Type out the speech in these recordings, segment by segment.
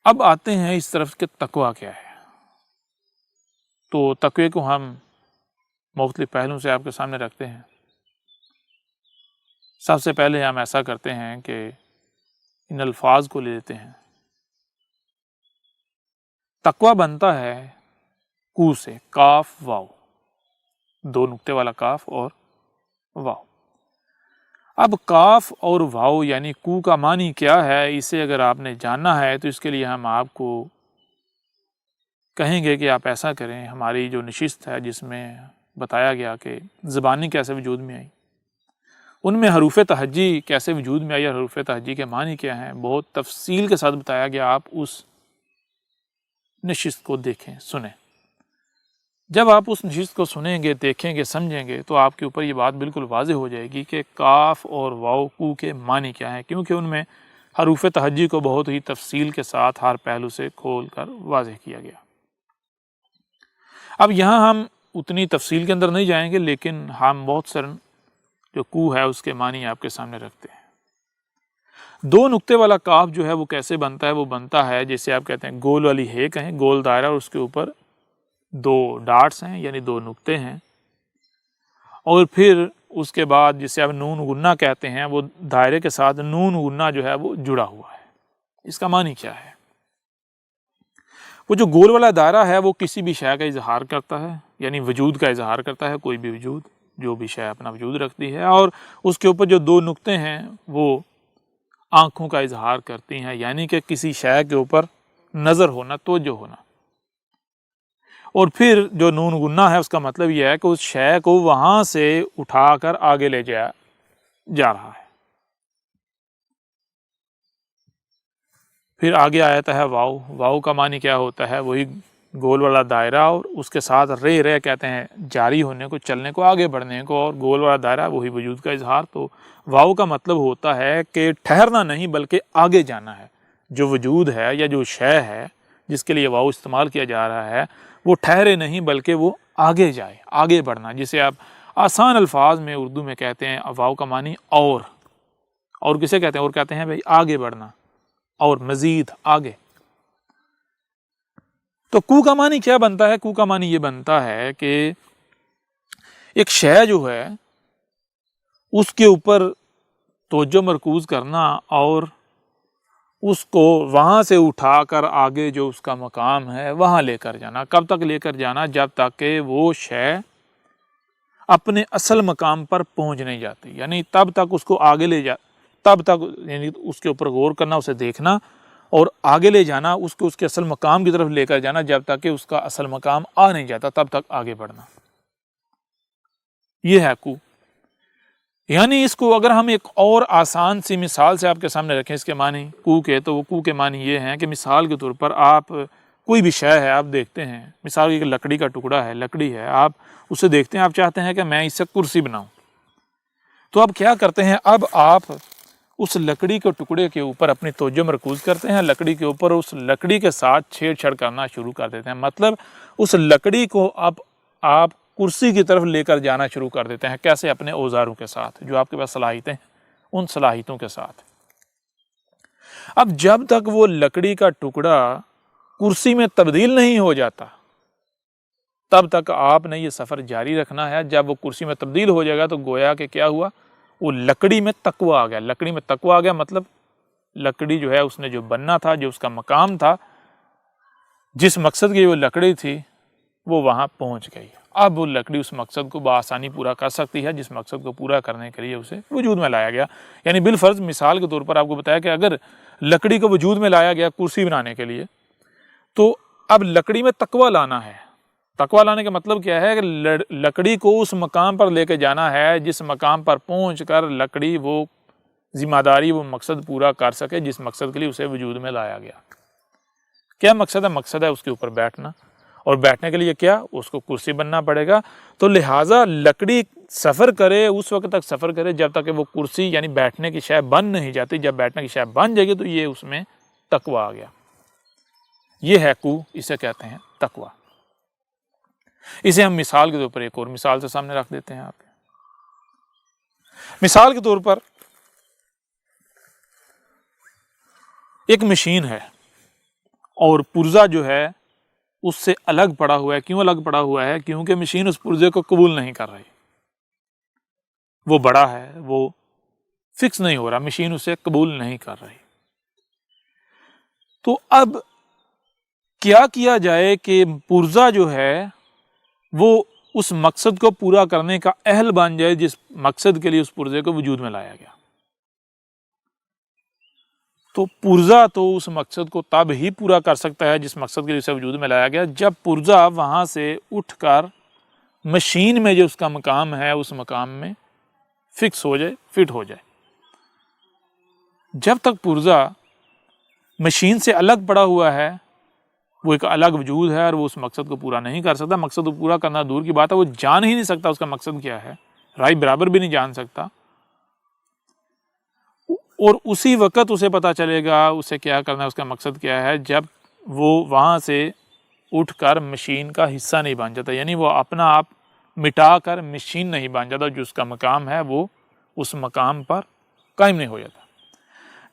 اب آتے ہیں اس طرف کہ تقویٰ کیا ہے۔ تو تقوی کو ہم مختلف پہلوؤں سے آپ کے سامنے رکھتے ہیں۔ سب سے پہلے ہم ایسا کرتے ہیں کہ ان الفاظ کو لے لیتے ہیں۔ تقویٰ بنتا ہے کو سے، کاف واو، دو نقطے والا کاف اور واو۔ اب کاف اور واو یعنی کو کا معنی کیا ہے، اسے اگر آپ نے جاننا ہے تو اس کے لیے ہم آپ کو کہیں گے کہ آپ ایسا کریں۔ ہماری جو نشست ہے جس میں بتایا گیا کہ زبانی کیسے وجود میں آئی، ان میں حروف تہجی کیسے وجود میں آئی اور حروف تہجی کے معنی کیا ہیں، بہت تفصیل کے ساتھ بتایا گیا۔ آپ اس نشست کو دیکھیں، سنیں۔ جب آپ اس نشست کو سنیں گے، دیکھیں گے، سمجھیں گے تو آپ کے اوپر یہ بات بالکل واضح ہو جائے گی کہ کاف اور واو کو کے معنی کیا ہیں، کیونکہ ان میں حروف تہجی کو بہت ہی تفصیل کے ساتھ ہر پہلو سے کھول کر واضح کیا گیا۔ اب یہاں ہم اتنی تفصیل کے اندر نہیں جائیں گے، لیکن ہم بہت سارے جو کو ہے اس کے معنی آپ کے سامنے رکھتے ہیں۔ دو نقطے والا کاف جو ہے وہ کیسے بنتا ہے؟ وہ بنتا ہے جیسے آپ کہتے ہیں گول والی ہے کہیں، گول دائرہ اور اس کے اوپر دو ڈاٹس ہیں یعنی دو نقطے ہیں، اور پھر اس کے بعد جسے آپ نون غنہ کہتے ہیں، وہ دائرے کے ساتھ نون غنہ جو ہے وہ جڑا ہوا ہے۔ اس کا معنی کیا ہے؟ وہ جو گول والا دائرہ ہے وہ کسی بھی شے کا اظہار کرتا ہے، یعنی وجود کا اظہار کرتا ہے، کوئی بھی وجود، جو بھی شے اپنا وجود رکھتی ہے، اور اس کے اوپر جو دو نقطے ہیں وہ آنکھوں کا اظہار کرتی ہیں، یعنی کہ کسی شے کے اوپر نظر ہونا، توجہ ہونا۔ اور پھر جو نون غنہ ہے اس کا مطلب یہ ہے کہ اس شے کو وہاں سے اٹھا کر آگے لے جا رہا ہے۔ پھر آگے آتا ہے واو۔ واو کا معنی کیا ہوتا ہے؟ وہی گول والا دائرہ اور اس کے ساتھ رے کہتے ہیں جاری ہونے کو، چلنے کو، آگے بڑھنے کو، اور گول والا دائرہ وہی وجود کا اظہار۔ تو واو کا مطلب ہوتا ہے کہ ٹھہرنا نہیں بلکہ آگے جانا ہے۔ جو وجود ہے یا جو شے ہے جس کے لیے واو استعمال کیا جا رہا ہے وہ ٹھہرے نہیں بلکہ وہ آگے جائے، آگے بڑھنا، جسے آپ آسان الفاظ میں اردو میں کہتے ہیں واو کا معنی اور کسے کہتے ہیں؟ اور کہتے ہیں بھائی آگے بڑھنا اور مزید آگے۔ تو کو کا معنی کیا بنتا ہے؟ کو کا معنی یہ بنتا ہے کہ ایک شے جو ہے اس کے اوپر توجہ مرکوز کرنا اور اس کو وہاں سے اٹھا کر آگے جو اس کا مقام ہے وہاں لے کر جانا۔ کب تک لے کر جانا؟ جب تک کہ وہ شے اپنے اصل مقام پر پہنچ نہیں جاتی، یعنی تب تک اس کو آگے لے تب تک یعنی اس کے اوپر غور کرنا، اسے دیکھنا اور آگے لے جانا، اس کو اس کے اصل مقام کی طرف لے کر جانا، جب تک کہ اس کا اصل مقام آ نہیں جاتا تب تک آگے بڑھنا۔ یہ ہے کو۔ یعنی اس کو اگر ہم ایک اور آسان سی مثال سے آپ کے سامنے رکھیں اس کے معنی کو کے، تو وہ کو کے معنی یہ ہیں کہ مثال کے طور پر آپ کوئی بھی شے ہے، آپ دیکھتے ہیں، مثال کی لکڑی کا ٹکڑا ہے، لکڑی ہے، آپ اسے دیکھتے ہیں، آپ چاہتے ہیں کہ میں اس سے کرسی بناؤں، تو اب کیا کرتے ہیں؟ اب آپ اس لکڑی کے ٹکڑے کے اوپر اپنی توجہ مرکوز کرتے ہیں، لکڑی کے اوپر اس لکڑی کے ساتھ چھیڑ چھاڑ کرنا شروع کر دیتے ہیں، مطلب اس لکڑی کو اب آپ کرسی کی طرف لے کر جانا شروع کر دیتے ہیں۔ کیسے؟ اپنے اوزاروں کے ساتھ، جو آپ کے پاس صلاحیتیں ہیں ان صلاحیتوں کے ساتھ۔ اب جب تک وہ لکڑی کا ٹکڑا کرسی میں تبدیل نہیں ہو جاتا تب تک آپ نے یہ سفر جاری رکھنا ہے۔ جب وہ کرسی میں تبدیل ہو جائے گا تو گویا کہ کیا ہوا؟ وہ لکڑی میں تقویٰ آ گیا۔ لکڑی میں تقویٰ آ گیا مطلب لکڑی جو ہے اس نے جو بننا تھا، جو اس کا مقام تھا، جس مقصد کی وہ لکڑی تھی وہ وہاں پہنچ گئی۔ اب وہ لکڑی اس مقصد کو بآسانی پورا کر سکتی ہے جس مقصد کو پورا کرنے کے لیے اسے وجود میں لایا گیا۔ یعنی بالفرض مثال کے طور پر آپ کو بتایا کہ اگر لکڑی کو وجود میں لایا گیا کرسی بنانے کے لیے، تو اب لکڑی میں تقویٰ لانا ہے۔ تقویٰ لانے کا مطلب کیا ہے کہ لکڑی کو اس مقام پر لے کے جانا ہے جس مقام پر پہنچ کر لکڑی وہ ذمہ داری، وہ مقصد پورا کر سکے جس مقصد کے لیے اسے وجود میں لایا گیا۔ کیا مقصد ہے؟ مقصد ہے اس کے اوپر بیٹھنا، اور بیٹھنے کے لیے کیا؟ اس کو کرسی بننا پڑے گا۔ تو لہٰذا لکڑی سفر کرے، اس وقت تک سفر کرے جب تک کہ وہ کرسی یعنی بیٹھنے کی شے بن نہیں جاتی۔ جب بیٹھنے کی شے بن جائے گی تو یہ اس میں تقویٰ آ گیا۔ یہ ہے کو، اسے کہتے ہیں تقویٰ۔ اسے ہم مثال کے طور پر ایک اور مثال سے سامنے رکھ دیتے ہیں آپ کے۔ مثال کے طور پر ایک مشین ہے، اور پرزا جو ہے اس سے الگ پڑا ہوا ہے. کیوں الگ پڑا ہوا ہے؟ کیونکہ مشین اس پرزے کو قبول نہیں کر رہی. وہ بڑا ہے، وہ فکس نہیں ہو رہا، مشین اسے قبول نہیں کر رہی. تو اب کیا کیا جائے کہ پرزا جو ہے وہ اس مقصد کو پورا کرنے کا اہل بن جائے جس مقصد کے لیے اس پرزے کو وجود میں لایا گیا. تو پرزا تو اس مقصد کو تب ہی پورا کر سکتا ہے جس مقصد کے لیے اسے وجود میں لایا گیا، جب پرزا وہاں سے اٹھ کر مشین میں جو اس کا مقام ہے اس مقام میں فکس ہو جائے، فٹ ہو جائے. جب تک پرزا مشین سے الگ پڑا ہوا ہے، وہ ایک الگ وجود ہے اور وہ اس مقصد کو پورا نہیں کر سکتا. مقصد کو پورا کرنا دور کی بات ہے، وہ جان ہی نہیں سکتا اس کا مقصد کیا ہے، رائے برابر بھی نہیں جان سکتا. اور اسی وقت اسے پتا چلے گا اسے کیا کرنا ہے، اس کا مقصد کیا ہے، جب وہ وہاں سے اٹھ کر مشین کا حصہ نہیں بن جاتا. یعنی وہ اپنا آپ مٹا کر مشین نہیں بن جاتا، جو اس کا مقام ہے وہ اس مقام پر قائم نہیں ہو جاتا.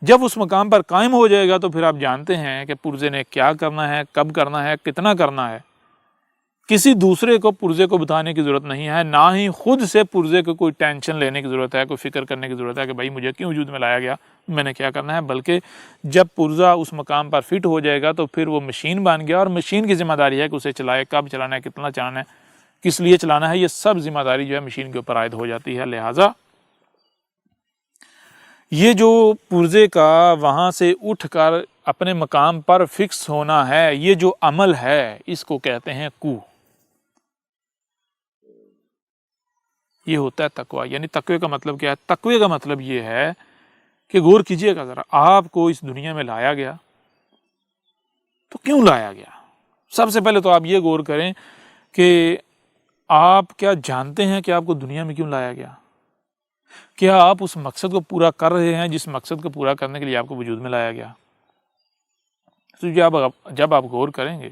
جب اس مقام پر قائم ہو جائے گا تو پھر آپ جانتے ہیں کہ پرزے نے کیا کرنا ہے، کب کرنا ہے، کتنا کرنا ہے. کسی دوسرے کو پرزے کو بتانے کی ضرورت نہیں ہے، نہ ہی خود سے پرزے کو کوئی ٹینشن لینے کی ضرورت ہے، کوئی فکر کرنے کی ضرورت ہے کہ بھائی مجھے کیوں وجود میں لایا گیا، میں نے کیا کرنا ہے. بلکہ جب پرزا اس مقام پر فٹ ہو جائے گا تو پھر وہ مشین بن گیا، اور مشین کی ذمہ داری ہے کہ اسے چلائے، کب چلانا ہے، کتنا چلانا ہے، کس لیے چلانا ہے. یہ سب ذمہ داری جو ہے مشین کے اوپر عائد ہو جاتی ہے. لہٰذا یہ جو پرزے کا وہاں سے اٹھ کر اپنے مقام پر فکس ہونا ہے، یہ جو عمل ہے اس کو کہتے ہیں کو. یہ ہوتا ہے تقوی. یعنی تقوی کا مطلب کیا ہے؟ تقوی کا مطلب یہ ہے کہ غور کیجئے گا ذرا، آپ کو اس دنیا میں لایا گیا تو کیوں لایا گیا؟ سب سے پہلے تو آپ یہ غور کریں کہ آپ کیا جانتے ہیں کہ آپ کو دنیا میں کیوں لایا گیا؟ کیا آپ اس مقصد کو پورا کر رہے ہیں جس مقصد کو پورا کرنے کے لیے آپ کو وجود میں لایا گیا؟ تو جب آپ غور کریں گے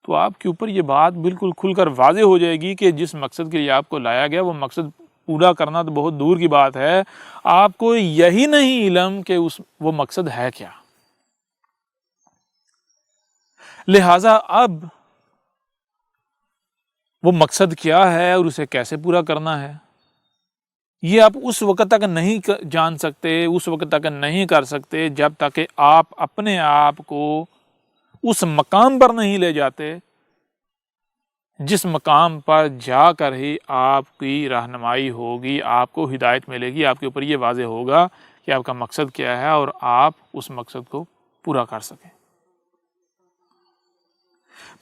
تو آپ کے اوپر یہ بات بالکل کھل کر واضح ہو جائے گی کہ جس مقصد کے لیے آپ کو لایا گیا وہ مقصد پورا کرنا تو بہت دور کی بات ہے، آپ کو یہی نہیں علم کہ وہ مقصد ہے کیا. لہٰذا اب وہ مقصد کیا ہے اور اسے کیسے پورا کرنا ہے یہ آپ اس وقت تک نہیں جان سکتے، اس وقت تک نہیں کر سکتے جب تک کہ آپ اپنے آپ کو اس مقام پر نہیں لے جاتے جس مقام پر جا کر ہی آپ کی رہنمائی ہوگی، آپ کو ہدایت ملے گی، آپ کے اوپر یہ واضح ہوگا کہ آپ کا مقصد کیا ہے اور آپ اس مقصد کو پورا کر سکیں.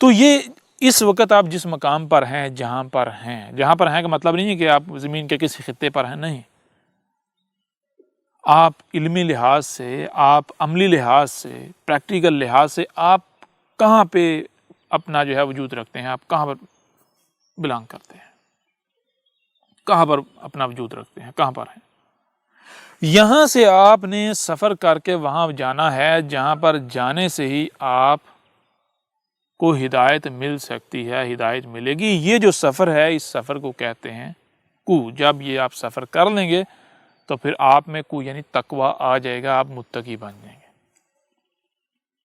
تو یہ اس وقت آپ جس مقام پر ہیں، جہاں پر ہیں کا مطلب نہیں ہے کہ آپ زمین کے کسی خطے پر ہیں، نہیں. آپ علمی لحاظ سے، آپ عملی لحاظ سے، پریکٹیکل لحاظ سے آپ کہاں پہ اپنا جو ہے وجود رکھتے ہیں، آپ کہاں پر بلانگ کرتے ہیں، کہاں پر اپنا وجود رکھتے ہیں، کہاں پر ہیں. یہاں سے آپ نے سفر کر کے وہاں جانا ہے جہاں پر جانے سے ہی آپ کو ہدایت مل سکتی ہے، ہدایت ملے گی. یہ جو سفر ہے اس سفر کو کہتے ہیں کو. جب یہ آپ سفر کر لیں گے تو پھر آپ میں کو یعنی تقوی آ جائے گا، آپ متقی بن جائیں گے.